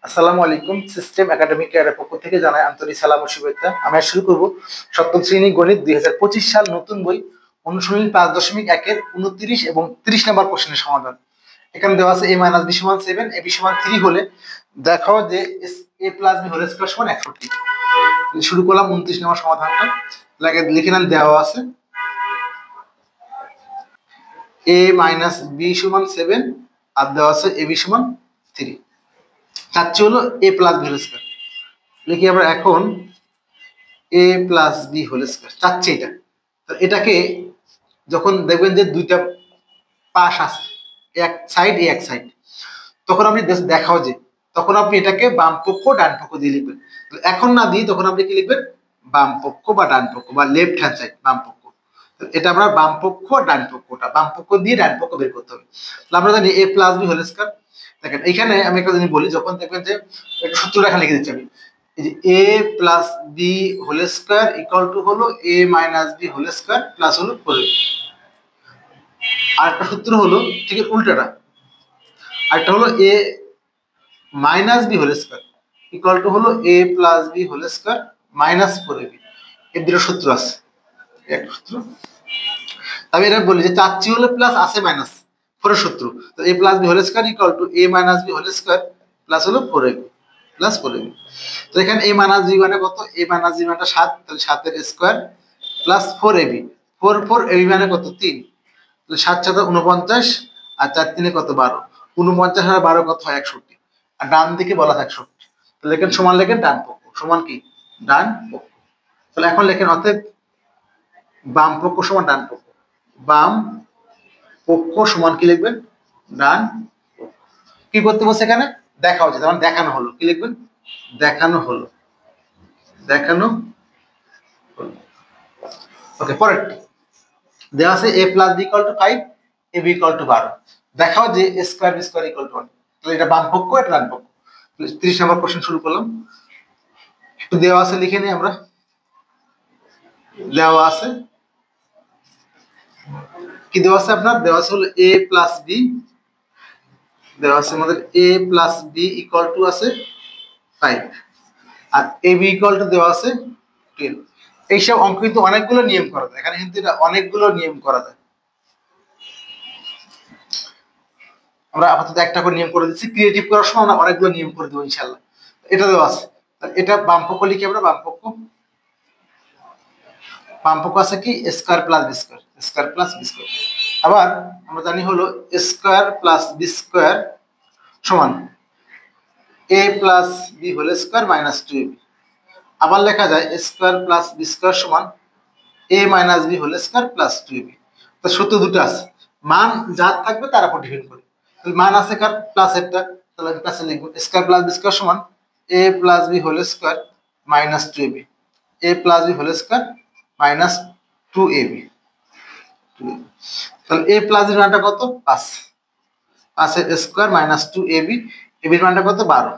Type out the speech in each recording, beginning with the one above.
আসসালামু আলাইকুম। System academic কেয়ারের পক্ষ থেকে জানাই আন্তরিক সালাম ও শুভেচ্ছা। আমরা শুরু করব সপ্তম শ্রেণী গণিত 2025 সাল নতুন বই অনুশীলনী 5.1 এর 29 এবং 30 নম্বর কোশ্চেনের সমাধান। এখানে দেওয়া আছে a - b = 7, ab = 3 হলে দেখাও যে a + b হোল স্কয়ার সমান 61। শুরু করলাম 29 নম্বর সমাধানটা। লিখে নেন, দেওয়া আছে a - b = 7 আর দেওয়া আছে ab = 3। চাচ্ছি হলো a + b হোল স্কয়ার। লিখি আমরা এখন a + b হোল স্কয়ার চাচ্ছি এটা। তো এটাকে যখন দেখবেন যে দুইটা পাশ আছে, এক সাইড এক সাইড, তখন আপনি দেখাও যে তখন আপনি এটাকে বাম পক্ষ ডান পক্ষ দিয়ে লিখবেন। এখন না দিয়ে তখন আপনি কি লিখবেন? বাম পক্ষ বা ডান পক্ষ বা লেফট হ্যান্ড সাইড, বাম পক্ষ। এটা আমরা বাম পক্ষ ডান পক্ষটা বাম পক্ষ দিয়ে ডান পক্ষ বের করতে হবে। আমরা জানি a + b হোল স্কয়ার। দেখেন এখানে আমি একটা জিনিস বলি, যখন দেখবেন যে একটা সূত্র লেখা লিখে দিচ্ছি আমি, এই যে a + b whole square equal to হলো a - b whole square plus হলো 4। আর একটা সূত্র হলো ঠিক উল্টাটা, আরেকটা হলো a - b whole square equal to হলো a + b whole square minus 4ab। এর দুটো সূত্র আছে, একটা সূত্র। আমি এটা বলি যে চাচ্ছি হলো প্লাস আছে মাইনাস 4 এর সূত্র। তো a + b whole square equal to a - b whole square plus হলো 4ab প্লাস 4ab। তো এখানে a - b মানে কত? a - b মানে 7, তাহলে 7 এর স্কয়ার প্লাস 4ab। 4 ab মানে কত? 3। তাহলে 7 7 49 আর 4 3 কত? 12। 49 আর 12 কত হয়? 61। আর ডান দিকে বলা থাকে 61। তাহলে এখানে সমান লেখেন ডান পক্ষ সমান কি? ডান পক্ষ। তাহলে এখন লেখেন অতএব বাম পক্ষ সমান ডান পক্ষ। বাম পক্ষ সমান কি লিখবেন? ডান পক্ষ। কি করতে বলছে এখানে? দেখা হচ্ছে, যেমন দেখানো হলো। কি লিখবেন? দেখানো হলো, দেখানো হলো। ওকে, পরেরটি দেওয়া আছে a + b = 5, ab = 12। দেখাও যে a স্কয়ার b স্কয়ার = 1। তাহলে এটা বাম পক্ষ, এটা ডান পক্ষ। 30 নম্বর কোশ্চেন শুরু করলাম। একটু দেওয়া আছে লিখে নিই আমরা। দেওয়া আছে কি দেওয়া আছে আপনার? দেওয়া আছে হলো a + b, দেওয়া আছে আমাদের a + b ইকুয়াল টু আছে 5 আর ab ইকুয়াল টু দেওয়া আছে 12। এইসব অঙ্ক কিন্তু অনেকগুলো নিয়ম করা যায়, এখানে কিন্তু এটা অনেকগুলো নিয়ম করা যায়। আমরা আপাতত একটা করে নিয়ম করে দিচ্ছি, ক্রিয়েটিভ করার সময় আমরা অনেকগুলো নিয়ম করে দেবো ইনশাআল্লাহ। এটা দেওয়া আছে, এটা বাম পক্ষ লিখি আমরা। বাম পক্ষ, বাম পক্ষ আছে কি? Square plus b square, square plus b square. আবার আমরা জানি হলো স্কয়ার প্লাস বি স্কয়ার সমান a + b whole square minus 2ab। আবার লেখা যায় স্কয়ার প্লাস বি স্কয়ার সমান a - b whole square plus 2ab। তো সূত্র দুটো আছে, মান যা থাকবে তার উপর ডিপেন্ড করে। তাহলে মান আছে কার? প্লাসেরটা, তাহলে আমি প্লাসে লিখব স্কয়ার প্লাস বি স্কয়ার সমান a + b whole square minus 2ab। a + b whole square minus 2ab। তাহলে a + b মানটা কত? 5। 5 এর স্কয়ার মাইনাস 2ab। ab এর মানটা কত? 12।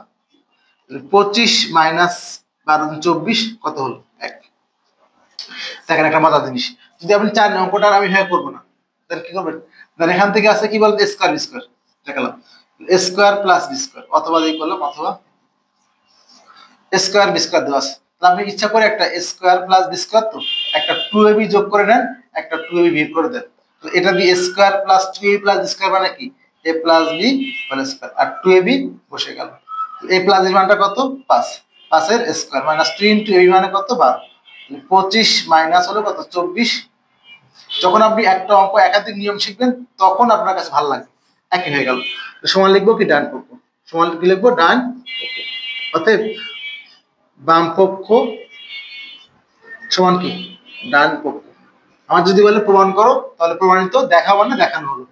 25 মাইনাস 12 24 কত হলো? 1। দেখেন একটা মজার জিনিস, যদি আপনি চান অঙ্কটা আমি হ্যাঁ করবো না, তাহলে কি করবেন? তাহলে এখান থেকে আছে কি বলতো? স্কয়ার বি স্কয়ার দেখালাম, স্কয়ার প্লাস বি স্কয়ার অথবা এই করলাম, অথবা স্কয়ার বি স্কয়ার দেওয়া আছে। তাহলে আপনি ইচ্ছা করে একটা স্কয়ার প্লাস বি স্কয়ার, তো একটা 2ab যোগ করে নেন, একটা 2ab বিয়োগ করে দেন। তো এটা দিয়ে square plus 2ab plus b square মানে কি? a + b হোল স্কয়ার আর 2ab বসে গেল। a + b মানটা কত? 5। 5 এর স্কয়ার মাইনাস 2 * ab মানে কত? 12। 25 মাইনাস হলো কত? 24। যখন আপনি একটা অঙ্ক একাধিক নিয়ম শিখবেন তখন আপনার কাছে ভালো লাগবে, একই হয়ে গেল। সমান লিখবো কি? ডান পক্ষ সমান কি লিখবো? ডান পক্ষ। অতএব বাম পক্ষ সমান কি? ডান পক্ষ। আমার যদি বলে প্রমাণ করো, তাহলে প্রমাণিত। দেখাবো মানে দেখানো হলো,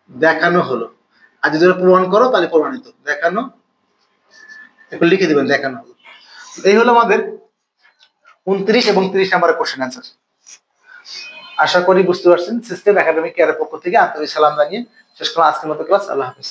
দেখানো হলো। আর যদি প্রমাণ করো তাহলে প্রমাণিত। দেখানো, একটু লিখে দিবেন দেখানো হলো। এই হলো আমাদের 29 এবং 30 নম্বরের কোশ্চেন অ্যান্সার। আশা করি বুঝতে পারছেন। সিস্টেম একাডেমিক কেয়ারের পক্ষ থেকে আন্তরিক সালাম জানিয়ে শেষ করলাম আজকের মতো ক্লাস। আল্লাহ হাফেজ।